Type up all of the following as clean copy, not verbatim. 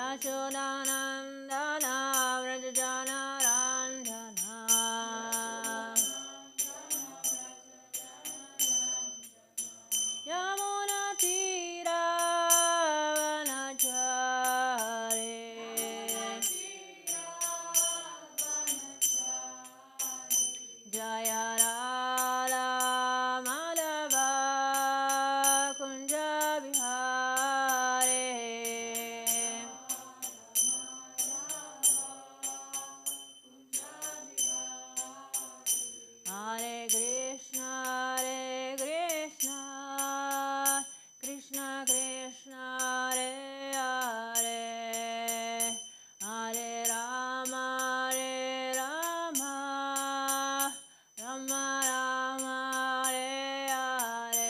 Yashodanandana Vrajajana Ranjana Yamuna Tira Vanachare Jaya Radha Madhava Kunja Vihare Hare Krishna, Krishna Krishna, Hare Hare, Hare Rama, Rama Rama, Hare Hare.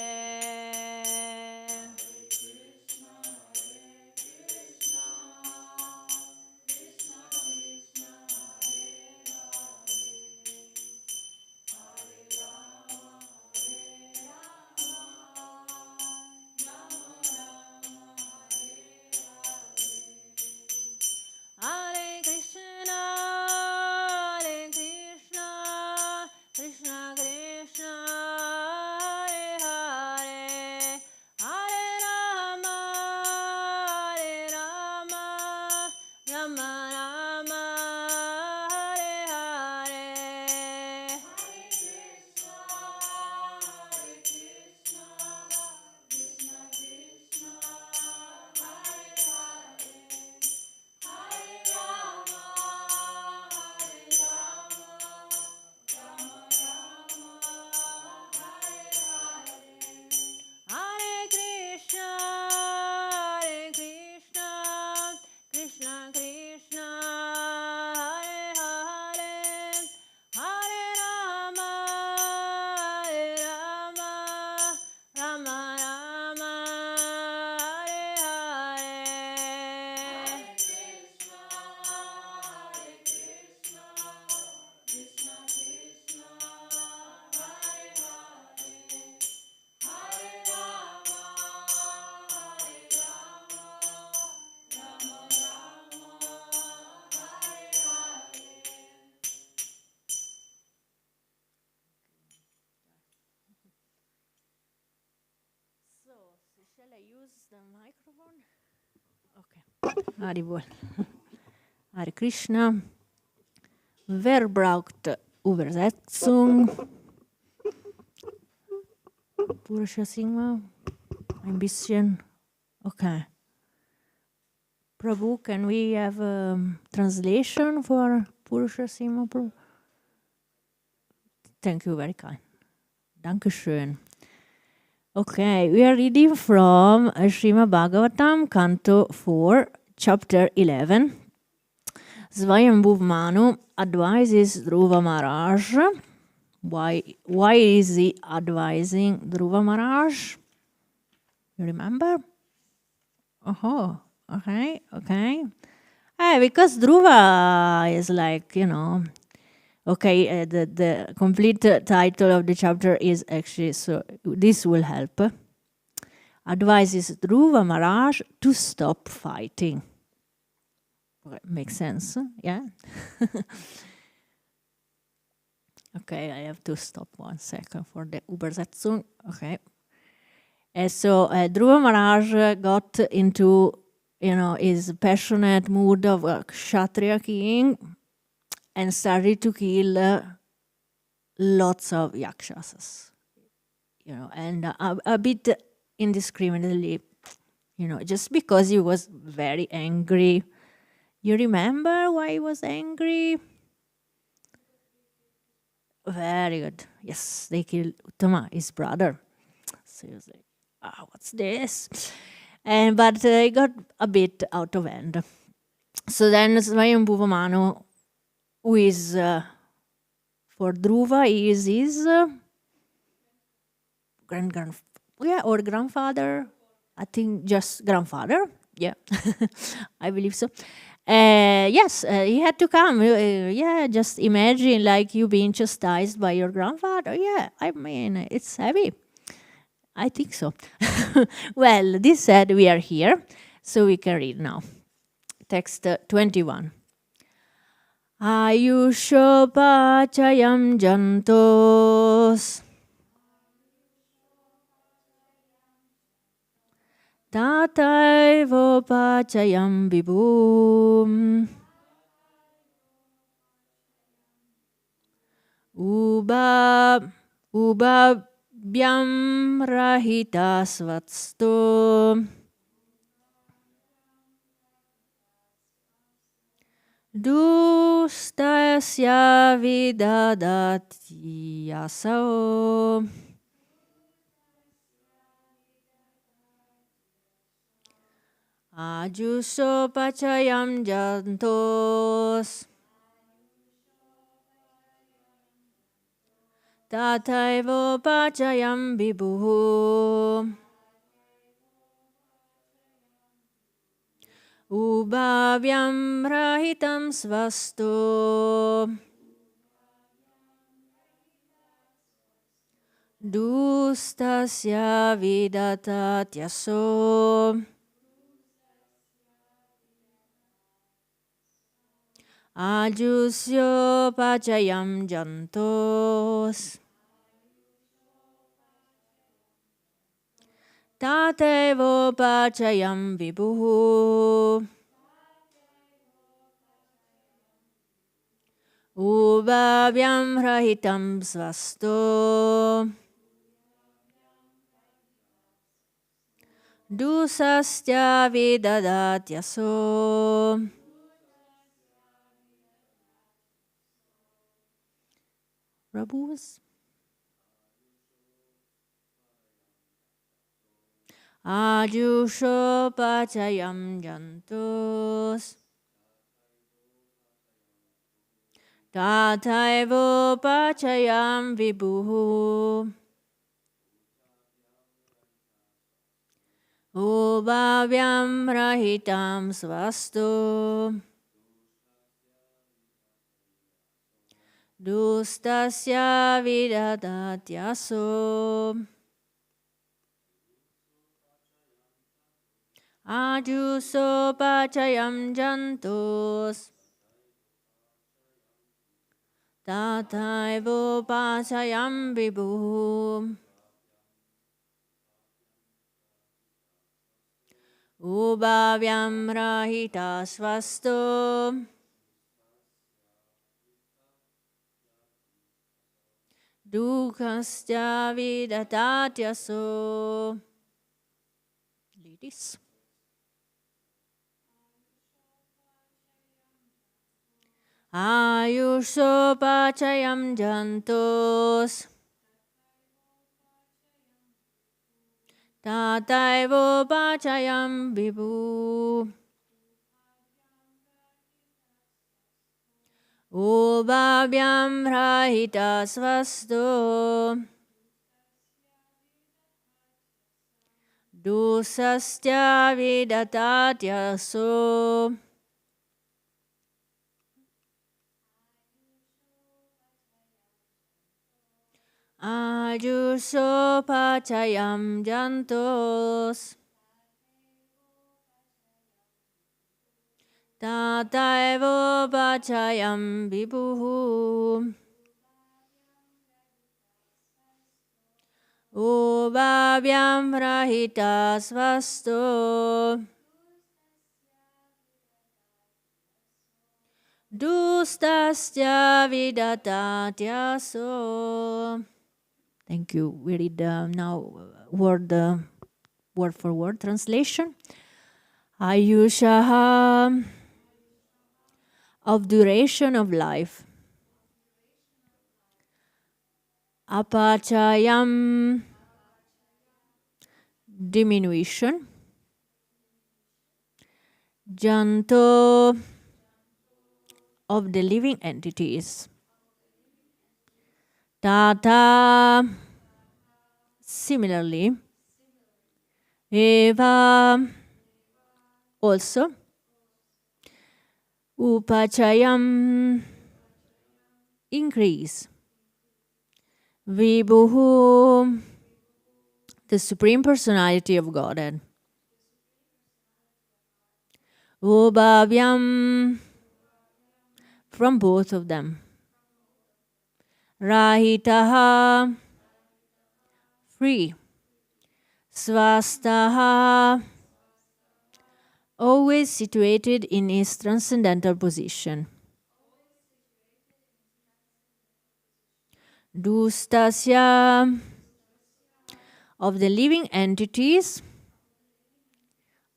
Hare Krishna, Krishna Krishna, Hare Hare, Hare Rama, Rama Rama, Hare Hare. Hare Krishna, Krishna Krishna, Hare Hare, Hare Rama, Rama Rama, Hare Hare. So, shall I use the microphone? Okay. Haribol. Hare Krishna. Wer braucht Übersetzung? Purusha Singha? Ein bisschen. Okay. Prabhu, can we have a translation for Purusha Singha? Thank you, very kind. Dankeschön. Okay, we are reading from Srimad Bhagavatam, Canto 4, Chapter 11. Swayambhuv Manu advises Dhruva Maharaj. Why is he advising Dhruva Maharaj? You remember? Oh, okay. Because Dhruva is like, okay, the complete title of the chapter is actually, so this will help. Advises Dhruva Maharaj to stop fighting. Okay, makes sense, yeah? Okay, I have to stop 1 second for the Übersetzung. Okay. So Dhruva Maharaj got into, his passionate mood of a Kshatriya king and started to kill lots of yakshasas, and a bit indiscriminately, just because he was very angry. You remember why he was angry? Very good. Yes, they killed Uttama, his brother. So he was like, what's this? But he got a bit out of hand. So then Swayambhuva Manu, who is for Dhruva, is his grandfather. I think just grandfather. Yeah, I believe so. Yes, he had to come. Just imagine like you being chastised by your grandfather. Yeah, I mean, it's heavy. I think so. Well, this said, we are here, so we can read now. text 21. Ayushopachayam jantos Tataivopachayam vibhum Ubabhyam rahitasvatsto Dustasya vidadati yasao Ajusopachayam jantos Tataivopachayam vibhu Ubhavyam rahitam svasto Dustasya vidatatyaso Ajusyo pachayam jantos Tatevo pachayam vibhu Ubhavyam rahitam svasto Dusasya vidadhatyaso Prabhus Ajusho pachayam jantos Tataivo pachayam vibhu Ubhavyam rahitam svasto Dustasya vidadhatyaso Ajuso pachayam jantos Tataivo pachayam vibhu Ubhavyam rahita svasto Dukhasya vidatatyaso Ladies Ayusho pachayam jantos Tataivo pachayam vibhu Ubhavyam rahita svasto Dusasya vidatatyaso Ajusho pachayam jantos Tataivo pachayam vibhu Ubhavyam rahita svasto Dustasya vidatatyaso. Thank you. We read now word for word translation. Ayushaha, of duration of life. Apachayam, diminution. Janto, of the living entities. Tata, similarly. Eva, also. Upachayam, increase. Vibhu, the Supreme Personality of Godhead. Ubhavyam, from both of them. Rahitaha, free. Svastaha, always situated in his transcendental position. Dustasya, of the living entities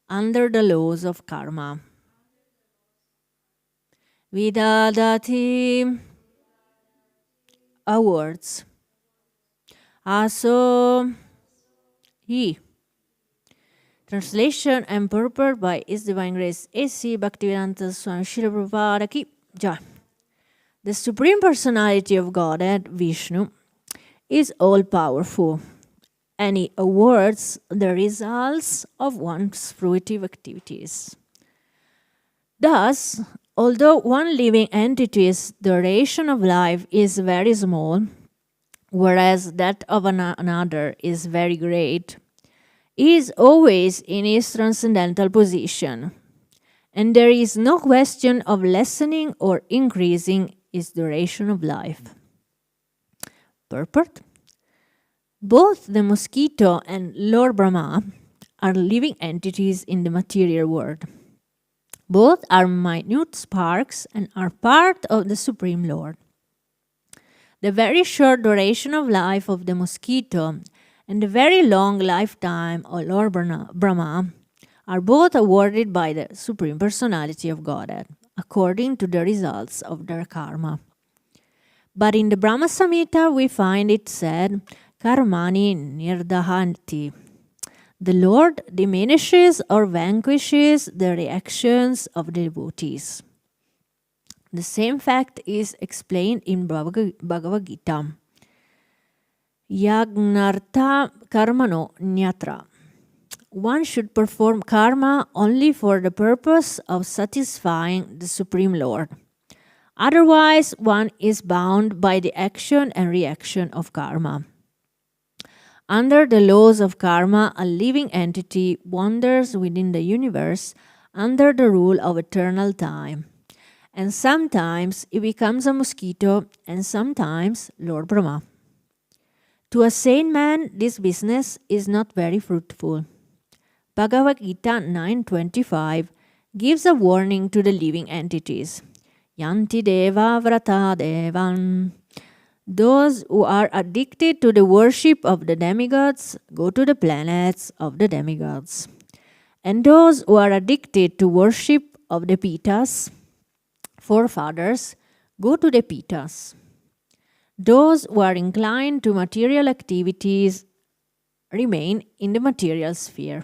under the laws of karma. Vidadati, awards. Aso, he. Translation and purport by His Divine Grace A.C. Bhaktivedanta Swami Srila Prabhupada Ki Jai. The Supreme Personality of Godhead, Vishnu, is all-powerful, and he awards the results of one's fruitive activities. Thus, although one living entity's duration of life is very small, whereas that of another is very great, he is always in his transcendental position, and there is no question of lessening or increasing his duration of life. Purport: both the mosquito and Lord Brahma are living entities in the material world. Both are minute sparks and are part of the Supreme Lord. The very short duration of life of the mosquito and the very long lifetime of Lord Brahma are both awarded by the Supreme Personality of Godhead, according to the results of their karma. But in the Brahma Samhita we find it said, Karmani nirdahanti. The Lord diminishes or vanquishes the reactions of the devotees. The same fact is explained in Bhagavad Gita. Yagnartha karmano nyatra. One should perform karma only for the purpose of satisfying the Supreme Lord. Otherwise, one is bound by the action and reaction of karma. Under the laws of karma, a living entity wanders within the universe under the rule of eternal time. And sometimes it becomes a mosquito, and sometimes Lord Brahma. To a sane man, this business is not very fruitful. Bhagavad Gita 9.25 gives a warning to the living entities. Yanti deva vrata devan. Those who are addicted to the worship of the demigods go to the planets of the demigods. And those who are addicted to worship of the Pitas, forefathers, go to the Pitas. Those who are inclined to material activities remain in the material sphere.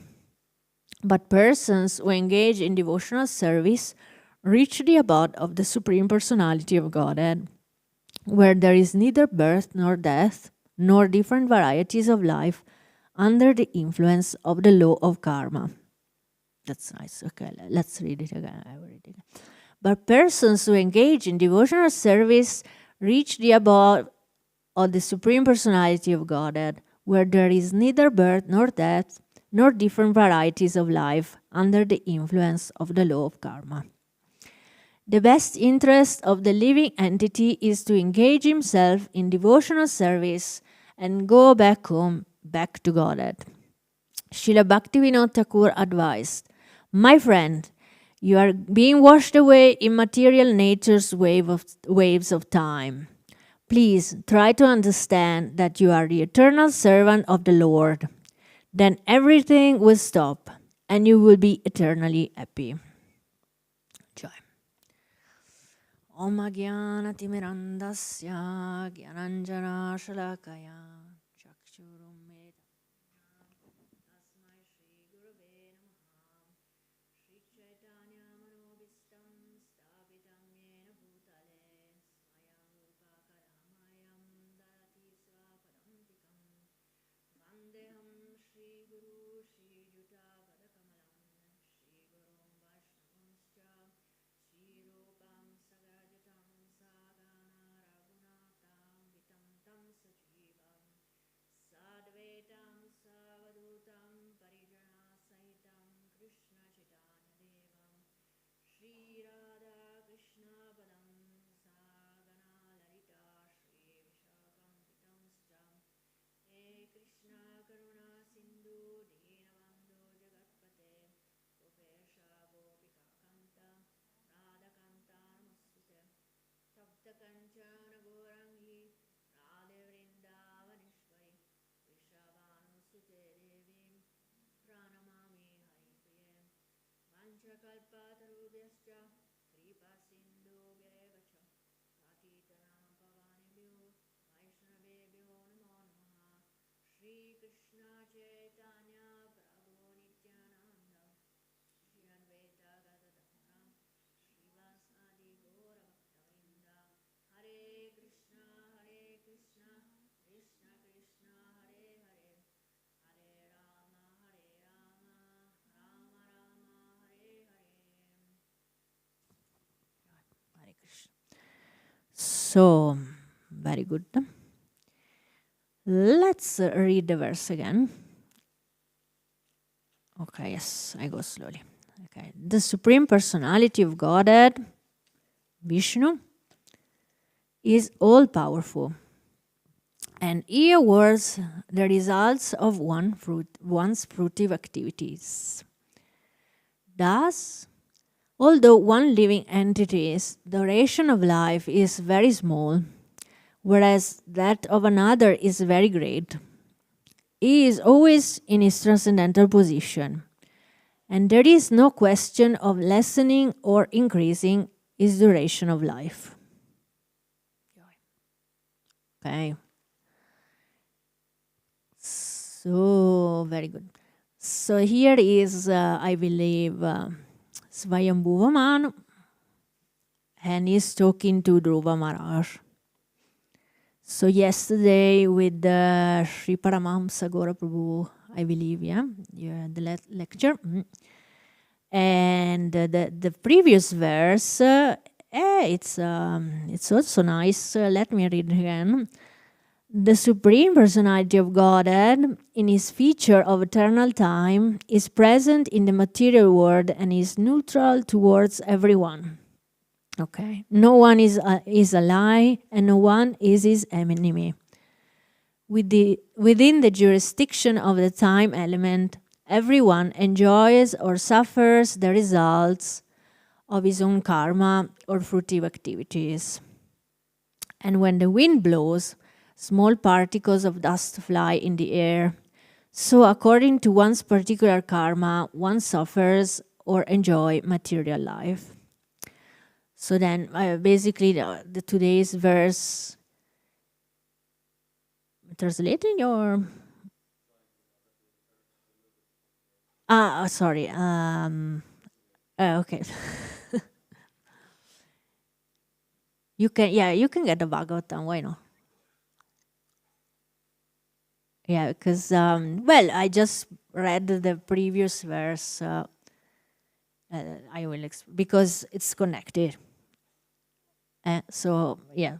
But persons who engage in devotional service reach the abode of the Supreme Personality of Godhead, where there is neither birth nor death, nor different varieties of life under the influence of the law of karma. That's nice. Okay, let's read it again. I will read it again. But persons who engage in devotional service reach the abode of the Supreme Personality of Godhead, where there is neither birth nor death, nor different varieties of life under the influence of the law of karma. The best interest of the living entity is to engage himself in devotional service and go back home, back to Godhead. Srila Bhaktivinoda Thakur advised, my friend, you are being washed away in material nature's waves of time. Please try to understand that you are the eternal servant of the Lord. Then everything will stop and you will be eternally happy. Joy. Om Jnana Timirandasya Jnananjana Shalakaya Chakshurum Tasmai Shri Gurave Namaha Shri Chaitanya Manobhistam Sthapitam Yena Bhutale Swayam Rupa Karamayam Dati Swapadantikam Vandeham Shri Guru Shri Juta Padakamalam Shri Gurum Vaishnavamscha Shri Rupam Sagajatam Sagana Raghunatam Vitam Tam Sajivam Sadvetam Savadutam Parijana Sahitam Krishna Chaitanya Devam Shri Radha Krishna Padam Sagana Lalita Shri Vishakam Pitam He Krishna Karuna Sindhu Dinabandhu Jagatpate Gopesha Gopika Kanta Radha Kanta Namaste Tapta Kanchana Gourangi Radhe Vrindavaneshwari Vrishabhanusute Devim Pranamami Haripriye Vanchakalpatarubhyascha Kripa Sindhu Bhyevacha Patitanam Pavanebhyo Vaishnavebhyo Namo Namaha Shri Krishna Chaitanya Prabhu Nityananda Shri Advaita Gadadhara Srivasadi Gaura Bhaktavrinda Hare Krishna Krishna Krishna Hare Hare Hare Rama Rama Rama Hare Hare. Hare Krishna. So, very good. Let's read the verse again. Okay, yes, I go slowly. Okay, the Supreme Personality of Godhead, Vishnu, is all-powerful, and he awards the results of one's fruitive activities. Thus, although one living entity's duration of life is very small, whereas that of another is very great, he is always in his transcendental position, and there is no question of lessening or increasing his duration of life. Okay. So, very good. So here is, I believe, Swayambhuva Man, and he's talking to Dhruva Maharaj. So yesterday with Sri Paramahamsa Gaura Prabhu, I believe, the lecture. And the previous verse, it's also nice. Let me read again. The Supreme Personality of Godhead, in his feature of eternal time, is present in the material world and is neutral towards everyone. Okay, no one is a lie, and no one is his enemy. Within the jurisdiction of the time element, everyone enjoys or suffers the results of his own karma or fruitive activities. And when the wind blows, small particles of dust fly in the air. So according to one's particular karma, one suffers or enjoys material life. So then, basically, the today's verse, translating or? Sorry. Okay. You can get the Bhagavatam. Why not? Yeah, because I just read the previous verse. I will because it's connected. So yeah.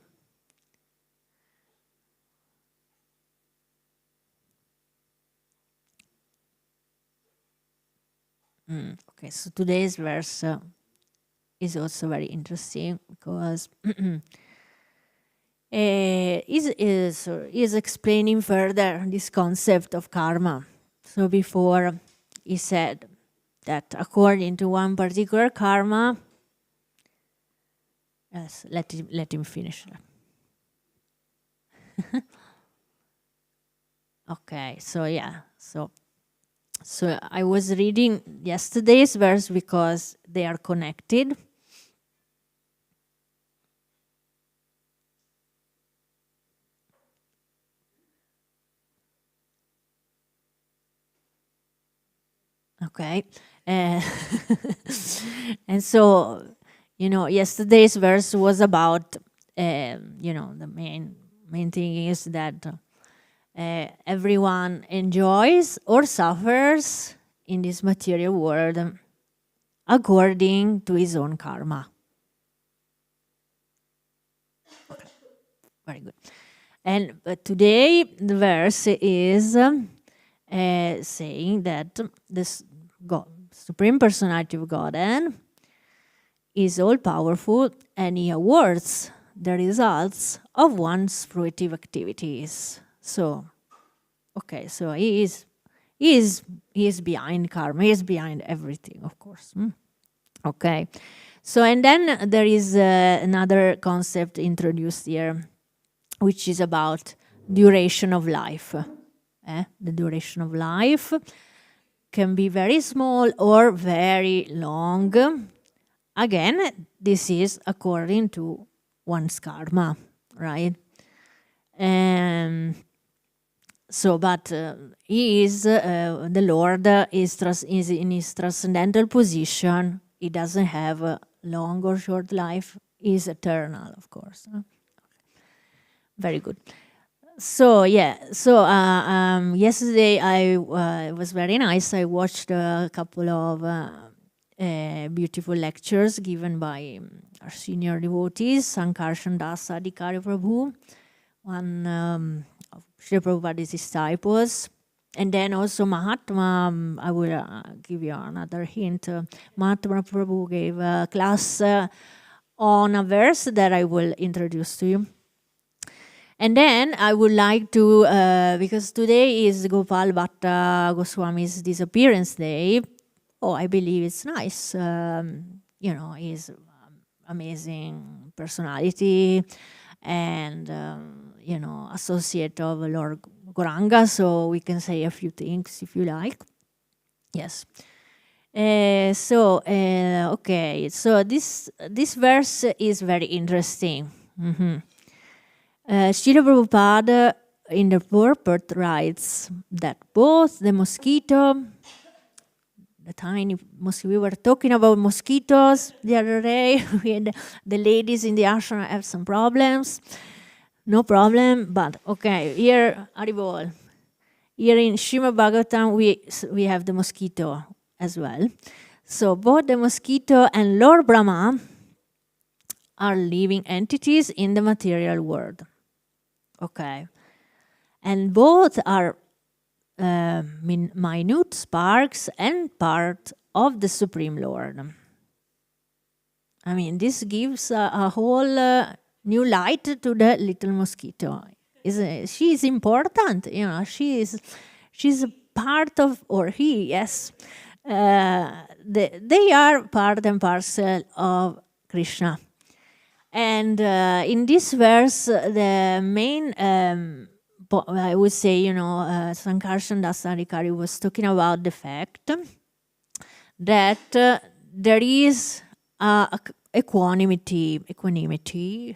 Okay, so today's verse is also very interesting because is explaining further this concept of karma. So before he said that according to one particular karma, yes, let him finish. Okay, so yeah, so I was reading yesterday's verse because they are connected. Okay, and so yesterday's verse was about the main thing is that everyone enjoys or suffers in this material world according to his own karma. Okay. Very good. But today the verse is saying that this Supreme Personality of Godhead is all-powerful, and he awards the results of one's fruitive activities. So, okay, so he is behind karma, he is behind everything, of course. Okay, so and then there is another concept introduced here, which is about duration of life. The duration of life can be very small or very long. Again, this is according to one's karma, right? So, but he is, the Lord is in his transcendental position. He doesn't have a long or short life. He is eternal, of course. Very good. So yeah, so yesterday it was very nice. I watched a couple of beautiful lectures given by our senior devotees, Sankarshan Das Adhikari Prabhu, one of Srila Prabhupada's disciples. And then also Mahatma, I will give you another hint. Mahatma Prabhu gave a class on a verse that I will introduce to you. And then I would like to, because today is Gopal Bhatta Goswami's disappearance day. Oh, I believe it's nice. He's amazing personality and, associate of Lord Gauranga. So we can say a few things if you like. Yes. Okay. So this verse is very interesting. Srila Prabhupada in the purport writes that both the mosquito, the tiny mosquito, we were talking about mosquitoes the other day, the ladies in the ashram have some problems, no problem, but okay, here, Haribol, here in Srimad Bhagavatam we have the mosquito as well. So both the mosquito and Lord Brahma are living entities in the material world. Okay. And both are minute sparks and part of the Supreme Lord. I mean, this gives a whole new light to the little mosquito. She is important, she's a part of, or he, yes. They are part and parcel of Krishna. And in this verse, the main, I would say, Sankarshan Das Adhikari was talking about the fact that there is equanimity,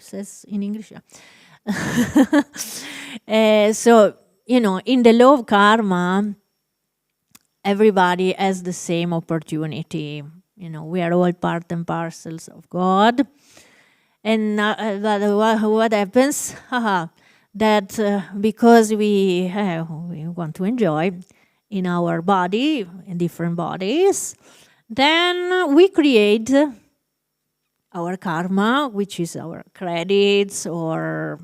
says in English. So, in the law of karma, everybody has the same opportunity. We are all part and parcels of God. And what happens? That because we want to enjoy in our body, in different bodies, then we create our karma, which is our credits or,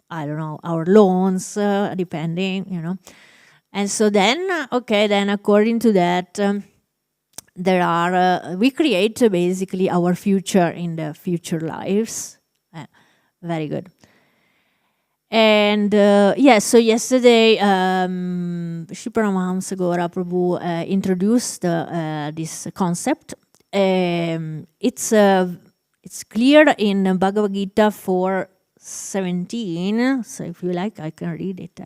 I don't know, our loans, depending, And so then, then according to that, there are, we create basically our future in the future lives. Very good. And so yesterday, Shri Paramahamsa Gaura Prabhu introduced this concept. It's clear in Bhagavad Gita 4:17. So if you like, I can read it.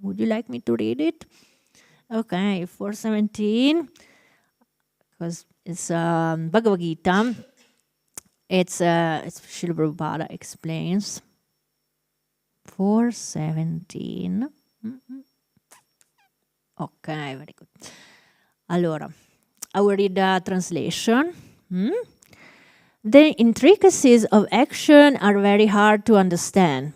Would you like me to read it? Okay, 4:17. Because it's Bhagavad Gita. It's Srila Prabhupada explains. 4:17. Okay, very good. Allora, I will read the translation. The intricacies of action are very hard to understand.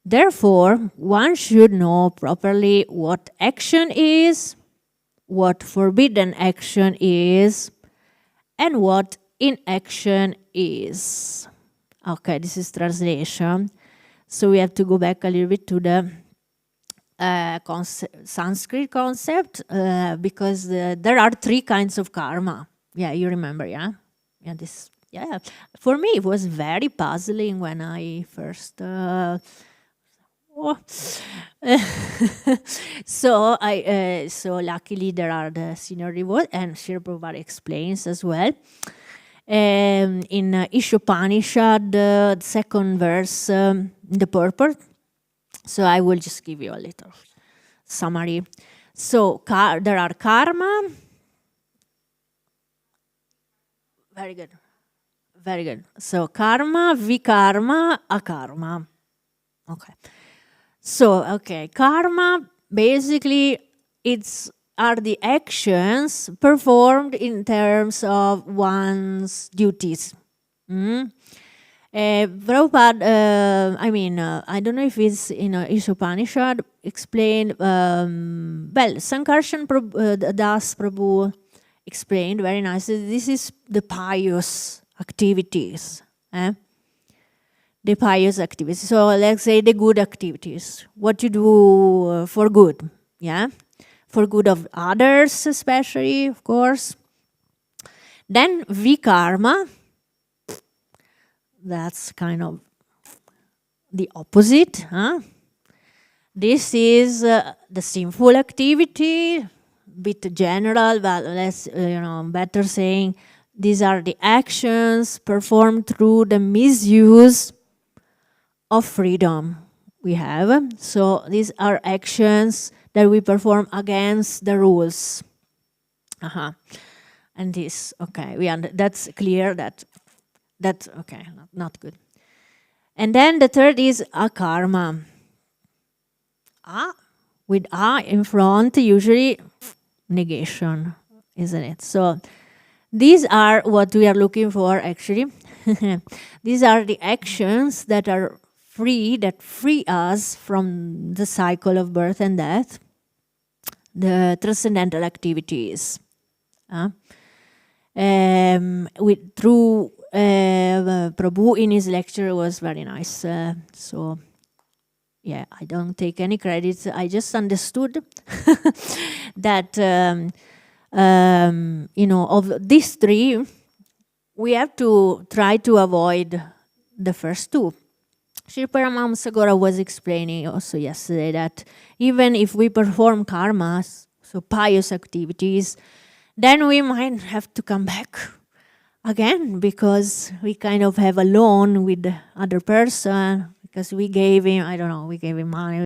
Therefore, one should know properly what action is, what forbidden action is, and what inaction is. Okay, this is translation. So we have to go back a little bit to the Sanskrit concept because there are three kinds of karma. Yeah, you remember, yeah? Yeah, this Yeah, for me it was very puzzling when I first. Oh. So luckily there are the senior reward, and Sri Prabhupada explains as well. In Ishopanishad, the second verse, the purport. So I will just give you a little summary. So there are karma. Very good. Very good. So karma, vikarma, akarma. Okay. So, okay, karma basically are the actions performed in terms of one's duties. Prabhupada, I don't know if it's in Ishopanishad explained, Sankarshan Das Prabhu explained very nicely, this is the pious activities. The pious activities. So let's say the good activities. What you do for good, yeah? For good of others especially, of course. Then vikarma, that's kind of the opposite. This is the sinful activity, bit general, but let's, better saying, these are the actions performed through the misuse of freedom we have. So these are actions that we perform against the rules. And this, okay, that's clear that's okay, not good. And then the third is akarma. With in front, usually negation, isn't it? So these are what we are looking for, actually. These are the actions that are that free us from the cycle of birth and death, the transcendental activities. Through Prabhu in his lecture was very nice. So, yeah, I don't take any credit. I just understood that, of these three, we have to try to avoid the first two. Sri Paramahamsa Gora was explaining also yesterday that even if we perform karmas, so pious activities, then we might have to come back again because we kind of have a loan with the other person because we gave him, we gave him money.